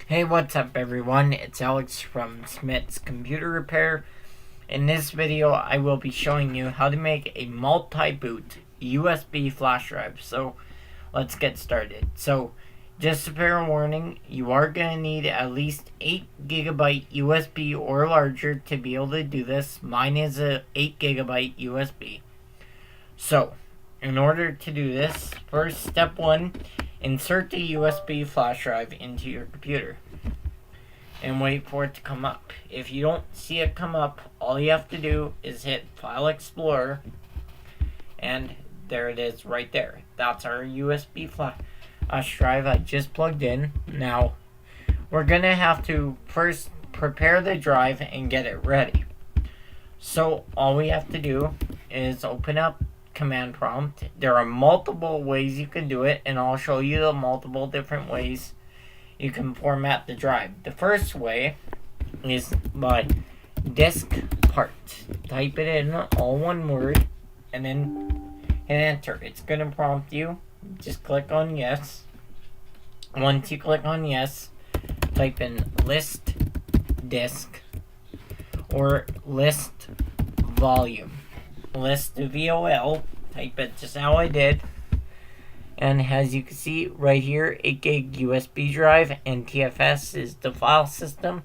Hey, what's up everyone? It's Alex from Smith's Computer Repair. In this video, I will be showing you how to make a multi-boot USB flash drive. So, let's get started. So, just a fair warning, you are going to need at least 8GB USB or larger to be able to do this. Mine is a 8GB USB. So, in order to do this, first step one, insert the USB flash drive into your computer and wait for it to come up. If you don't see it come up, all you have to do is hit File Explorer, and there it is right there. That's our USB flash drive I just plugged in. Now, we're going to have to first prepare the drive and get it ready. So, all we have to do is open up command prompt. There are multiple ways you can do it, and I'll show you the multiple different ways you can format the drive. The first way is by disk part. Type it in all one word and then hit enter. It's going to prompt you. Just click on yes. Once you click on yes, type in list disk or list volume. List VOL, type it just how I did, and as you can see right here, 8GB USB drive, and TFS is the file system,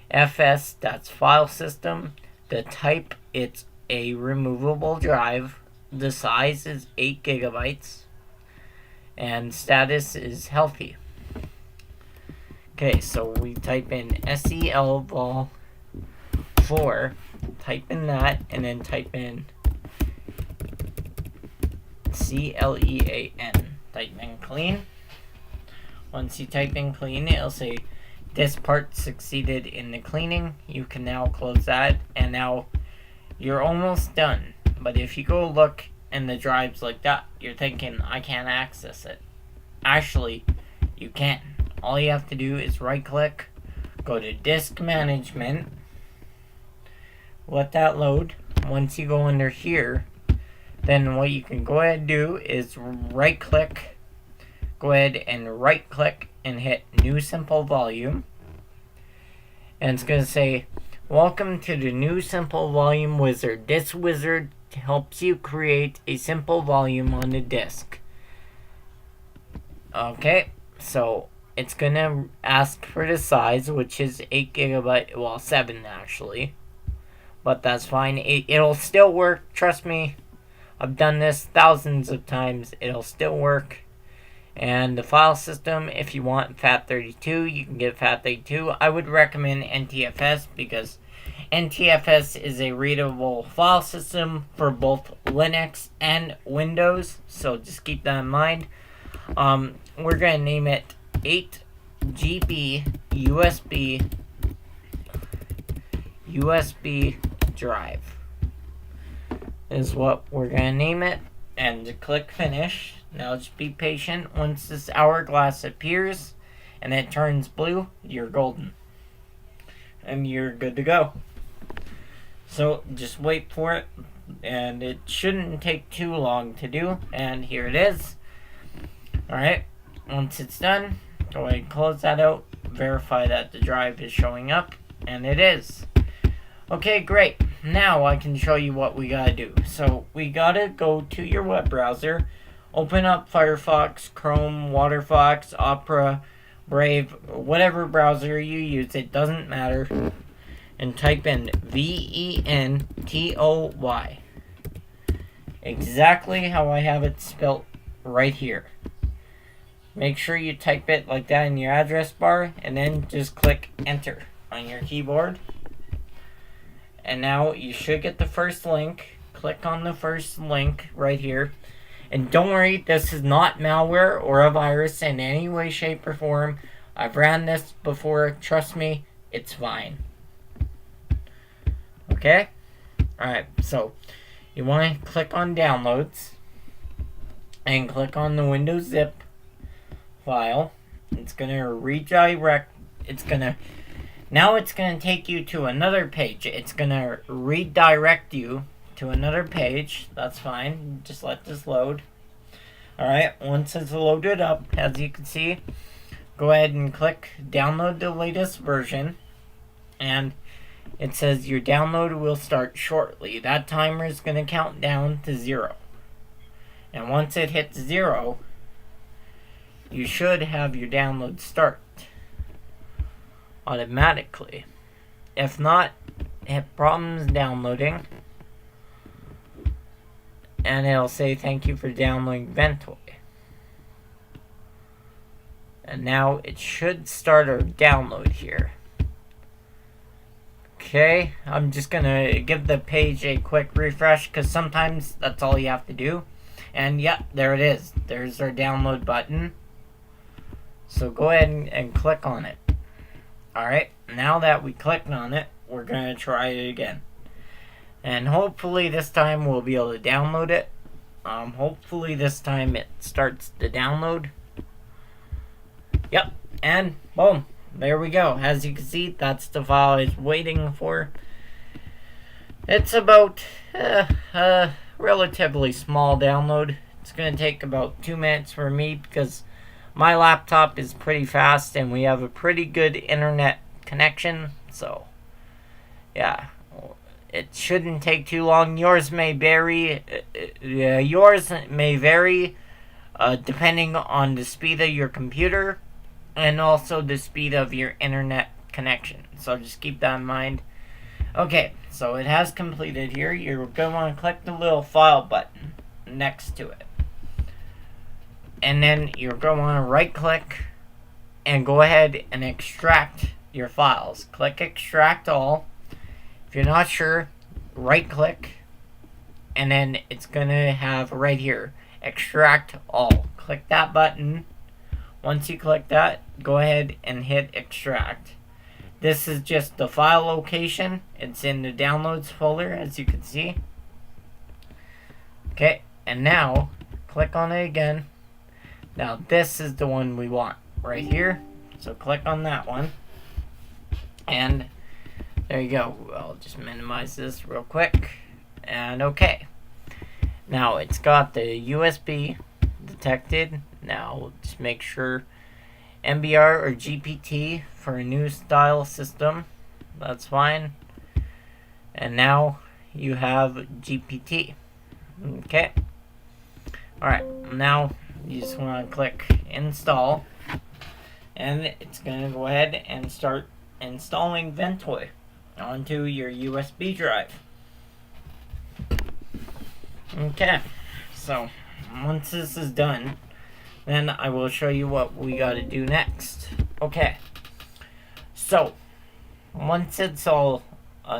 FS that's file system, the type it's a removable drive, the size is 8GB, and status is healthy. Okay, so we type in SEL vol4, type in that, and then type in CLEAN. Type in clean. Once you type in clean, it'll say this part succeeded in the cleaning. You can now close that, and now you're almost done. But if you go look and the drive's like that, you're thinking, I can't access it. Actually, you can. All you have to do is right click, go to disk management, let that load. Once you go under here, then what you can go ahead and do is right click, go ahead and right click and hit new simple volume, and it's going to say welcome to the new simple volume wizard. This wizard helps you create a simple volume on the disk. Okay, so it's going to ask for the size, which is 8GB, well 7 actually. But that's fine. It'll still work. Trust me. I've done this thousands of times. It'll still work. And the file system, if you want FAT32, you can get FAT32. I would recommend NTFS because NTFS is a readable file system for both Linux and Windows. So just keep that in mind. We're going to name it 8GB USB drive is what we're going to name it, and click finish. Now just be patient. Once this hourglass appears and it turns blue, you're golden and you're good to go. So just wait for it, and it shouldn't take too long to do, and here it is. Alright, once it's done, go ahead and close that out, verify that the drive is showing up, and it is. Okay, great. Now I can show you what we gotta do. So we gotta go to your web browser, open up Firefox, Chrome, Waterfox, Opera, Brave, whatever browser you use, it doesn't matter, and type in VENTOY. Exactly how I have it spelt right here. Make sure you type it like that in your address bar, and then just click enter on your keyboard. And now you should get the first link. Click on the first link right here. And don't worry, this is not malware or a virus in any way, shape, or form. I've ran this before. Trust me, it's fine. Okay? Alright, so you want to click on downloads and click on the Windows zip file. It's going to redirect. Now it's going to take you to another page. It's going to redirect you to another page. That's fine. Just let this load. Alright, once it's loaded up, as you can see, go ahead and click download the latest version, and it says your download will start shortly. That timer is going to count down to 0. And once it hits 0, you should have your download start automatically. If not, hit problems downloading, and it'll say thank you for downloading Ventoy. And now it should start our download here. Okay, I'm just gonna give the page a quick refresh because sometimes that's all you have to do. And yeah, there it is. There's our download button. So go ahead and click on it. Alright, now that we clicked on it, we're gonna try it again. And hopefully this time we'll be able to download it. Hopefully this time it starts to download. Yep, and boom, there we go. As you can see, that's the file I was waiting for. It's about a relatively small download. It's going to take about 2 minutes for me because my laptop is pretty fast and we have a pretty good internet connection. So, yeah, it shouldn't take too long. Yours may vary. Depending on the speed of your computer and also the speed of your internet connection. So just keep that in mind. Okay, so it has completed here. You're going to want to click the little file button next to it. And then you're going to want to right click and go ahead and extract your files. Click extract all. If you're not sure, right click, and then it's going to have right here, extract all. Click that button. Once you click that, go ahead and hit extract. This is just the file location. It's in the downloads folder, as you can see. Okay, and now click on it again. Now this is the one we want right here. So click on that one. And there you go. I'll just minimize this real quick. And okay. Now it's got the USB detected. Now just make sure MBR or GPT for a new style system. That's fine. And now you have GPT. Okay. Alright, now you just want to click install. And it's going to go ahead and start installing Ventoy onto your USB drive. Okay, so once this is done, then I will show you what we got to do next. Okay, so once it's all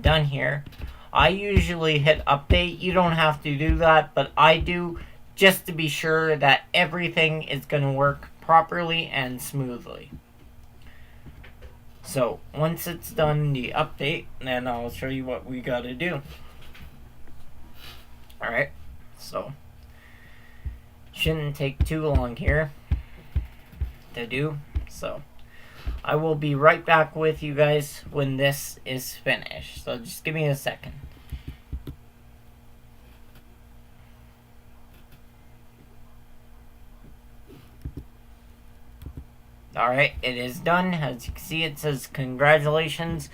done here, I usually hit update. You don't have to do that, but I do just to be sure that everything is going to work properly and smoothly. So once it's done the update, then I'll show you what we got to do. Alright, so shouldn't take too long here to do. So I will be right back with you guys when this is finished. So just give me a second. Alright, it is done. As you can see, it says congratulations.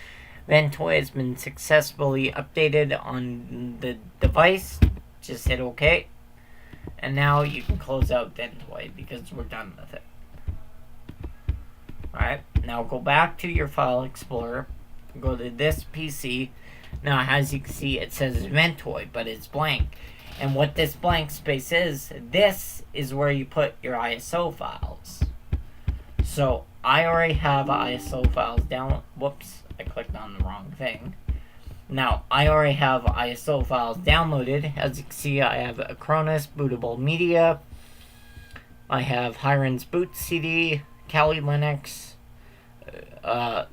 Ventoy has been successfully updated on the device. Just hit OK. And now you can close out Ventoy because we're done with it. Alright, now go back to your File Explorer. Go to this PC. Now, as you can see, it says Ventoy, but it's blank. And what this blank space is, this is where you put your ISO files. So, I already have ISO files down. Whoops, I clicked on the wrong thing. Now, I already have ISO files downloaded. As you can see, I have Acronis Bootable Media. I have Hiren's Boot CD, Kali Linux. I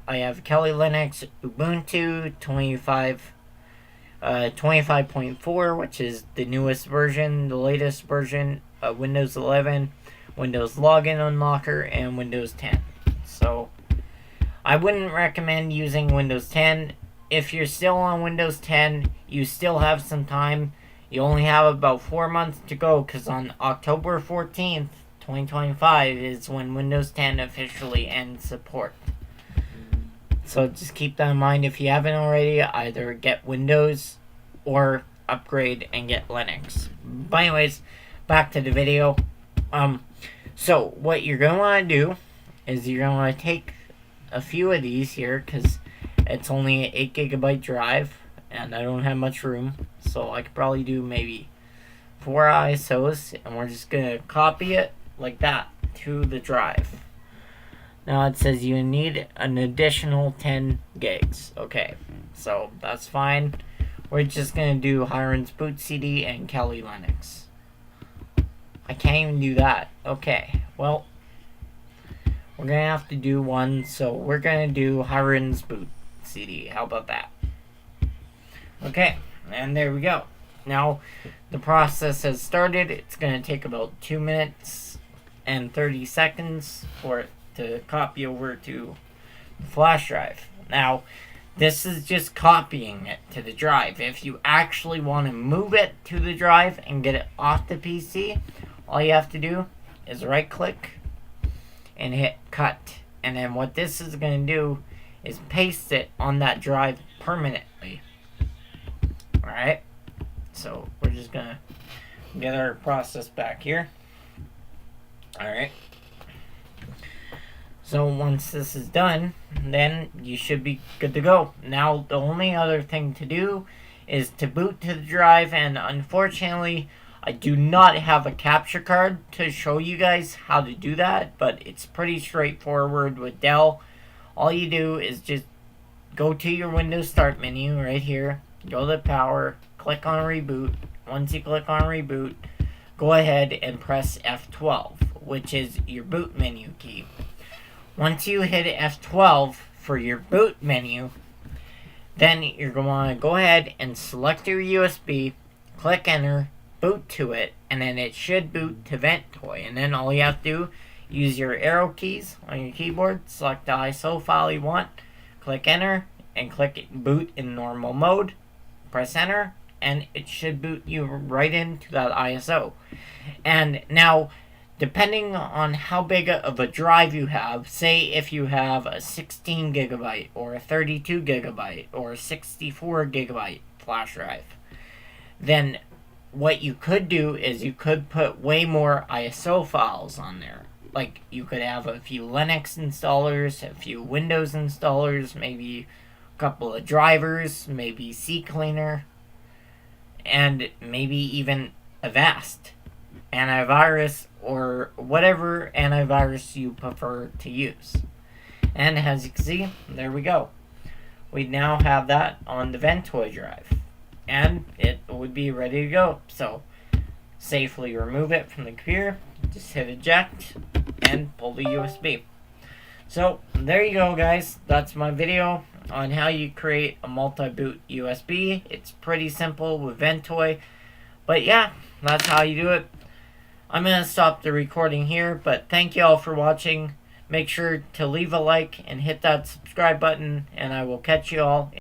have Kali Linux Ubuntu 25.4, which is the newest version, the latest version, Windows 11, Windows Login Unlocker, and Windows 10. So I wouldn't recommend using Windows 10. If you're still on Windows 10, you still have some time. You only have about 4 months to go, because on October 14th, 2025 is when Windows 10 officially ends support. So just keep that in mind. If you haven't already, either get Windows or upgrade and get Linux. But anyways, back to the video. So what you're going to want to do is you're going to want to take a few of these here, because it's only an 8 gigabyte drive and I don't have much room, so I could probably do maybe 4 ISOs, and we're just going to copy it like that to the drive. Now it says you need an additional 10 gigs. Okay, so that's fine. We're just going to do Hiren's boot CD and Kali Linux. I can't even do that. Okay, well, we're going to have to do one, so we're going to do Hiren's boot CD. How about that? Okay, and there we go. Now, the process has started. It's going to take about 2 minutes and 30 seconds for it to copy over to the flash drive. Now, this is just copying it to the drive. If you actually want to move it to the drive and get it off the PC, all you have to do is right click and hit cut. And then what this is going to do is paste it on that drive permanently. Alright, so we're just going to get our process back here. Alright. So once this is done, then you should be good to go. Now the only other thing to do is to boot to the drive, and unfortunately I do not have a capture card to show you guys how to do that, but it's pretty straightforward with Dell. All you do is just go to your Windows Start menu right here, go to Power, click on Reboot. Once you click on Reboot, go ahead and press F12, which is your boot menu key. Once you hit F12 for your boot menu, then you're going to want to go ahead and select your USB, click Enter, boot to it, and then it should boot to Ventoy. And then all you have to do, use your arrow keys on your keyboard, select the ISO file you want, click Enter, and click boot in normal mode, press Enter, and it should boot you right into that ISO. And now, depending on how big of a drive you have, say if you have a 16 gigabyte or a 32 gigabyte or a 64 gigabyte flash drive, then what you could do is you could put way more ISO files on there. Like, you could have a few Linux installers, a few Windows installers, maybe a couple of drivers, maybe CCleaner, and maybe even Avast antivirus, or whatever antivirus you prefer to use. And as you can see, there we go. We now have that on the Ventoy drive, and it would be ready to go. So safely remove it from the computer, just hit eject and pull the USB. So there you go, guys. That's my video on how you create a multi-boot USB. It's pretty simple with Ventoy, but yeah, that's how you do it. I'm going to stop the recording here, but thank you all for watching. Make sure to leave a like and hit that subscribe button, and I will catch you all